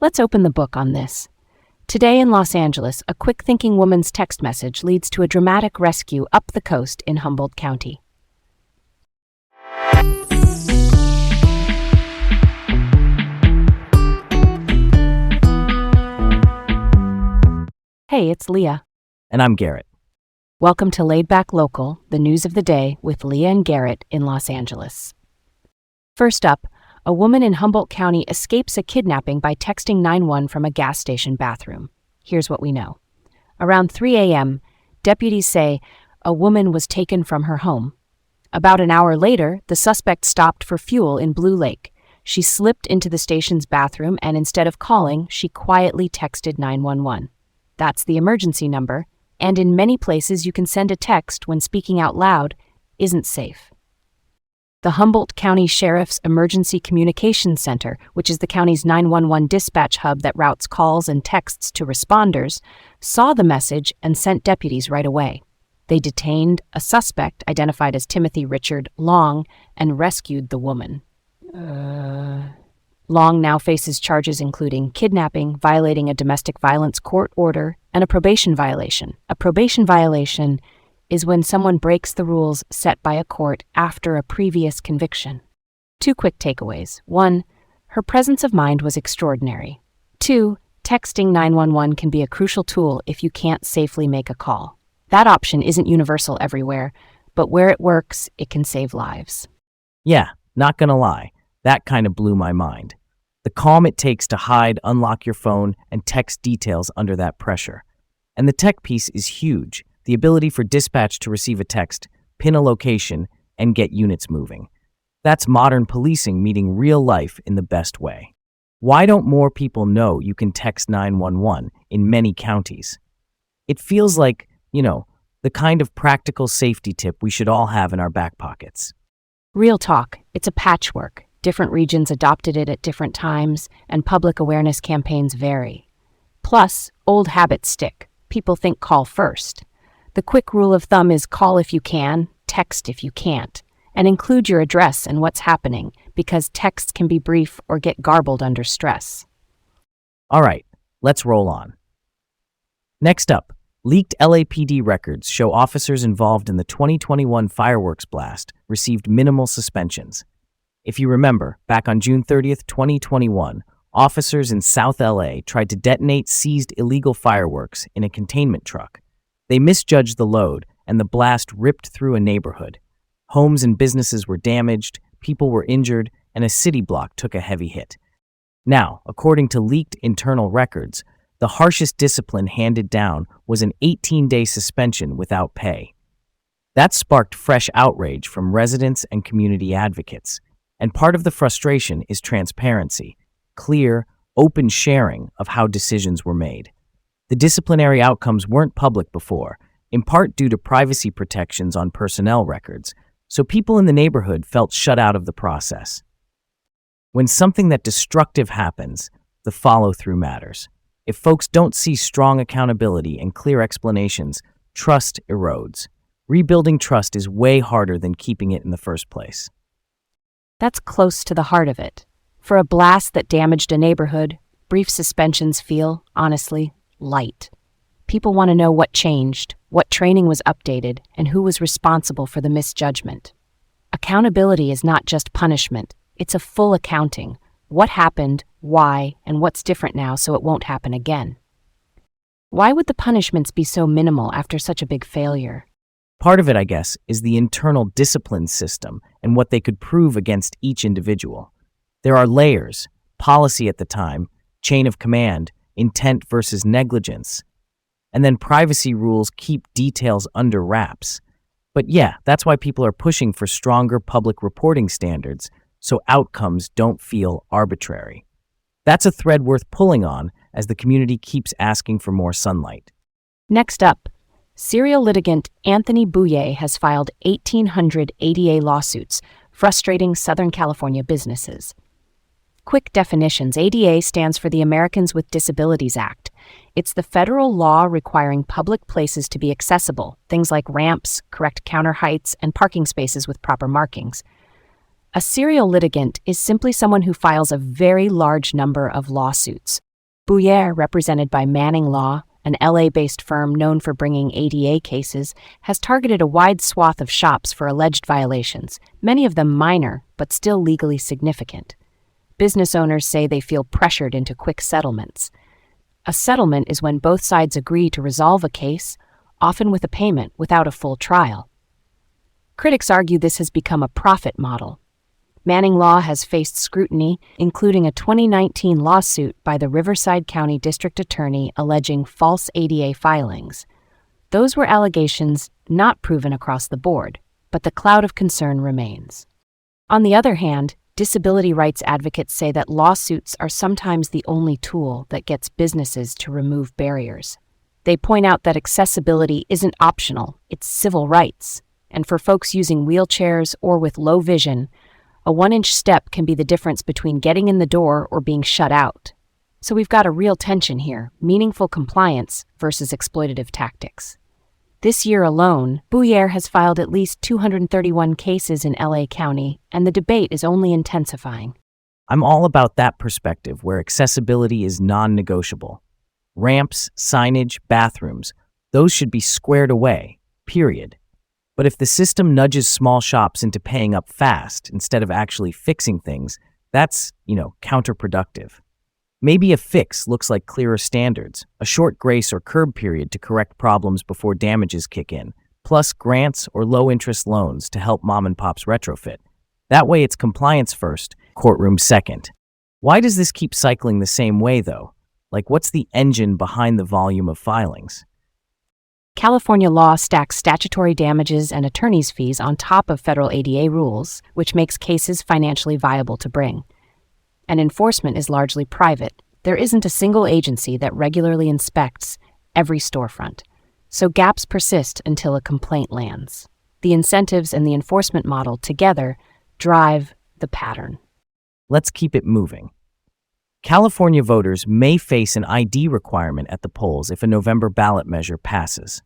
Let's open the book on this. Today in Los Angeles, a quick-thinking woman's text message leads to a dramatic rescue up the coast in Humboldt County. Hey, it's Leah. And I'm Garrett. Welcome to Laid Back Local, the news of the day with Leah and Garrett in Los Angeles. First up, a woman in Humboldt County escapes a kidnapping by texting 911 from a gas station bathroom. Here's what we know. Around 3 a.m., deputies say a woman was taken from her home. About an hour later, the suspect stopped for fuel in Blue Lake. She slipped into the station's bathroom and instead of calling, she quietly texted 911. That's the emergency number, and in many places you can send a text when speaking out loud isn't safe. The Humboldt County Sheriff's Emergency Communications Center, which is the county's 911 dispatch hub that routes calls and texts to responders, saw the message and sent deputies right away. They detained a suspect identified as Timothy Richard Long and rescued the woman. Long now faces charges including kidnapping, violating a domestic violence court order, and a probation violation. A probation violation is when someone breaks the rules set by a court after a previous conviction. 2 quick takeaways. 1, her presence of mind was extraordinary. 2, texting 911 can be a crucial tool if you can't safely make a call. That option isn't universal everywhere, but where it works, it can save lives. Yeah, not gonna lie, that kind of blew my mind. The calm it takes to hide, unlock your phone, and text details under that pressure. And the tech piece is huge, the ability for dispatch to receive a text, pin a location, and get units moving. That's modern policing meeting real life in the best way. Why don't more people know you can text 911 in many counties? It feels like, the kind of practical safety tip we should all have in our back pockets. Real talk, it's a patchwork. Different regions adopted it at different times, and public awareness campaigns vary. Plus, old habits stick. People think call first. The quick rule of thumb is call if you can, text if you can't, and include your address and what's happening, because texts can be brief or get garbled under stress. All right, let's roll on. Next up, leaked LAPD records show officers involved in the 2021 fireworks blast received minimal suspensions. If you remember, back on June 30th, 2021, officers in South LA tried to detonate seized illegal fireworks in a containment truck. They misjudged the load, and the blast ripped through a neighborhood. Homes and businesses were damaged, people were injured, and a city block took a heavy hit. Now, according to leaked internal records, the harshest discipline handed down was an 18-day suspension without pay. That sparked fresh outrage from residents and community advocates. And part of the frustration is transparency, clear, open sharing of how decisions were made. The disciplinary outcomes weren't public before, in part due to privacy protections on personnel records, so people in the neighborhood felt shut out of the process. When something that destructive happens, the follow-through matters. If folks don't see strong accountability and clear explanations, trust erodes. Rebuilding trust is way harder than keeping it in the first place. That's close to the heart of it. For a blast that damaged a neighborhood, brief suspensions feel, honestly, light. People want to know what changed, what training was updated, and who was responsible for the misjudgment. Accountability is not just punishment, it's a full accounting. What happened, why, and what's different now so it won't happen again. Why would the punishments be so minimal after such a big failure? Part of it, I guess, is the internal discipline system and what they could prove against each individual. There are layers, policy at the time, chain of command, intent versus negligence, and then privacy rules keep details under wraps. But yeah, that's why people are pushing for stronger public reporting standards so outcomes don't feel arbitrary. That's a thread worth pulling on as the community keeps asking for more sunlight. Next up, serial litigant Anthony Bouye has filed 1,800 ADA lawsuits, frustrating Southern California businesses. Quick definitions. ADA stands for the Americans with Disabilities Act. It's the federal law requiring public places to be accessible, things like ramps, correct counter heights, and parking spaces with proper markings. A serial litigant is simply someone who files a very large number of lawsuits. Bouyer, represented by Manning Law, an LA-based firm known for bringing ADA cases, has targeted a wide swath of shops for alleged violations, many of them minor but still legally significant. Business owners say they feel pressured into quick settlements. A settlement is when both sides agree to resolve a case, often with a payment without a full trial. Critics argue this has become a profit model. Manning Law has faced scrutiny, including a 2019 lawsuit by the Riverside County District Attorney alleging false ADA filings. Those were allegations not proven across the board, but the cloud of concern remains. On the other hand, disability rights advocates say that lawsuits are sometimes the only tool that gets businesses to remove barriers. They point out that accessibility isn't optional, it's civil rights, and for folks using wheelchairs or with low vision, a 1-inch step can be the difference between getting in the door or being shut out. So we've got a real tension here, meaningful compliance versus exploitative tactics. This year alone, Bouyer has filed at least 231 cases in LA County, and the debate is only intensifying. I'm all about that perspective where accessibility is non-negotiable. Ramps, signage, bathrooms, those should be squared away, period. But if the system nudges small shops into paying up fast instead of actually fixing things, that's, counterproductive. Maybe a fix looks like clearer standards, a short grace or curb period to correct problems before damages kick in, plus grants or low-interest loans to help mom-and-pops retrofit. That way it's compliance first, courtroom second. Why does this keep cycling the same way, though? What's the engine behind the volume of filings? California law stacks statutory damages and attorney's fees on top of federal ADA rules, which makes cases financially viable to bring. And enforcement is largely private. There isn't a single agency that regularly inspects every storefront. So gaps persist until a complaint lands. The incentives and the enforcement model together drive the pattern. Let's keep it moving. California voters may face an ID requirement at the polls if a November ballot measure passes.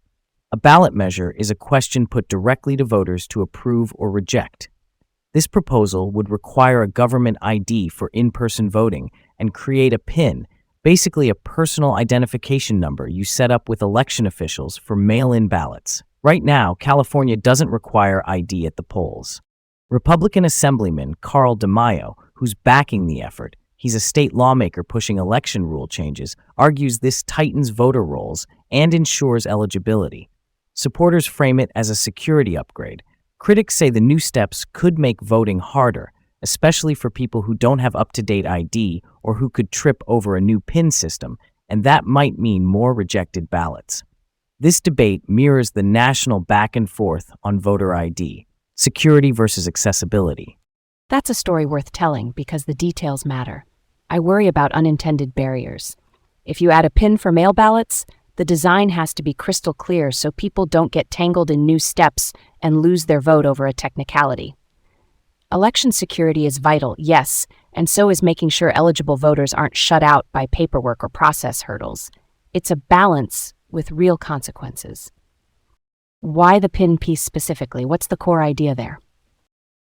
A ballot measure is a question put directly to voters to approve or reject. This proposal would require a government ID for in-person voting and create a PIN, basically a personal identification number you set up with election officials for mail-in ballots. Right now, California doesn't require ID at the polls. Republican Assemblyman Carl DeMaio, who's backing the effort, he's a state lawmaker pushing election rule changes, argues this tightens voter rolls and ensures eligibility. Supporters frame it as a security upgrade. Critics say the new steps could make voting harder, especially for people who don't have up-to-date ID or who could trip over a new PIN system, and that might mean more rejected ballots. This debate mirrors the national back and forth on voter ID, security versus accessibility. That's a story worth telling because the details matter. I worry about unintended barriers. If you add a PIN for mail ballots, the design has to be crystal clear so people don't get tangled in new steps and lose their vote over a technicality. Election security is vital, yes, and so is making sure eligible voters aren't shut out by paperwork or process hurdles. It's a balance with real consequences. Why the PIN piece specifically? What's the core idea there?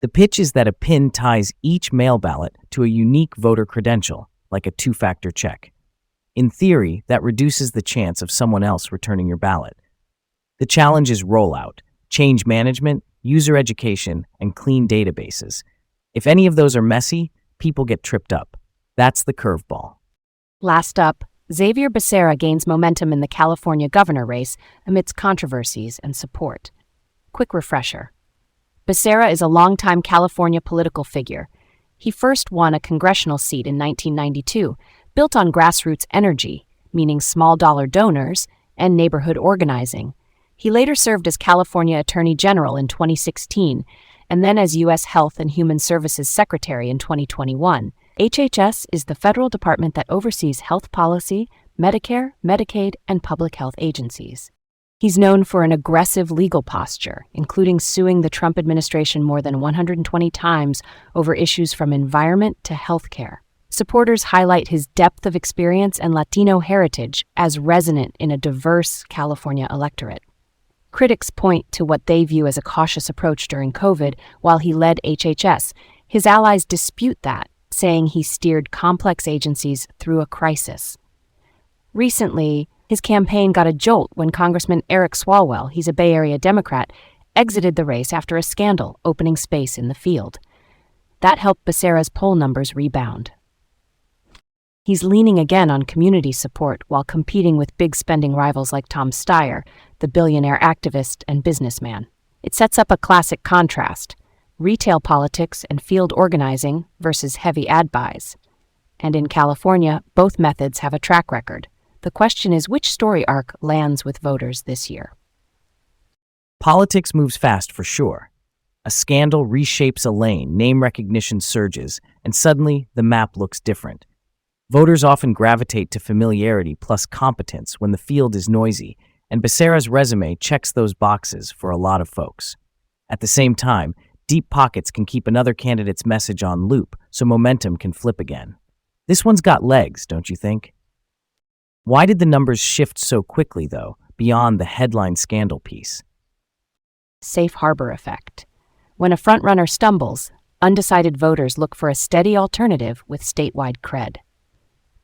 The pitch is that a PIN ties each mail ballot to a unique voter credential, like a two-factor check. In theory, that reduces the chance of someone else returning your ballot. The challenge is rollout, change management, user education, and clean databases. If any of those are messy, people get tripped up. That's the curveball. Last up, Xavier Becerra gains momentum in the California governor race amidst controversies and support. Quick refresher. Becerra is a longtime California political figure. He first won a congressional seat in 1992, built on grassroots energy, meaning small-dollar donors, and neighborhood organizing. He later served as California Attorney General in 2016, and then as U.S. Health and Human Services Secretary in 2021. HHS is the federal department that oversees health policy, Medicare, Medicaid, and public health agencies. He's known for an aggressive legal posture, including suing the Trump administration more than 120 times over issues from environment to healthcare. Supporters highlight his depth of experience and Latino heritage as resonant in a diverse California electorate. Critics point to what they view as a cautious approach during COVID while he led HHS. His allies dispute that, saying he steered complex agencies through a crisis. Recently, his campaign got a jolt when Congressman Eric Swalwell, he's a Bay Area Democrat, exited the race after a scandal opening space in the field. That helped Becerra's poll numbers rebound. He's leaning again on community support while competing with big spending rivals like Tom Steyer, the billionaire activist and businessman. It sets up a classic contrast: retail politics and field organizing versus heavy ad buys. And in California, both methods have a track record. The question is which story arc lands with voters this year. Politics moves fast for sure. A scandal reshapes a lane, name recognition surges, and suddenly the map looks different. Voters often gravitate to familiarity plus competence when the field is noisy, and Becerra's resume checks those boxes for a lot of folks. At the same time, deep pockets can keep another candidate's message on loop, so momentum can flip again. This one's got legs, don't you think? Why did the numbers shift so quickly, though, beyond the headline scandal piece? Safe harbor effect. When a frontrunner stumbles, undecided voters look for a steady alternative with statewide cred.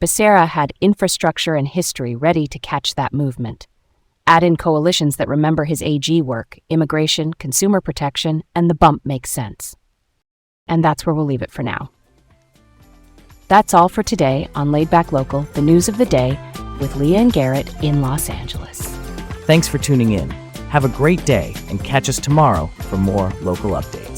Becerra had infrastructure and history ready to catch that movement. Add in coalitions that remember his AG work, immigration, consumer protection, and the bump makes sense. And that's where we'll leave it for now. That's all for today on Laid Back Local, the news of the day, with Leah and Garrett in Los Angeles. Thanks for tuning in. Have a great day and catch us tomorrow for more local updates.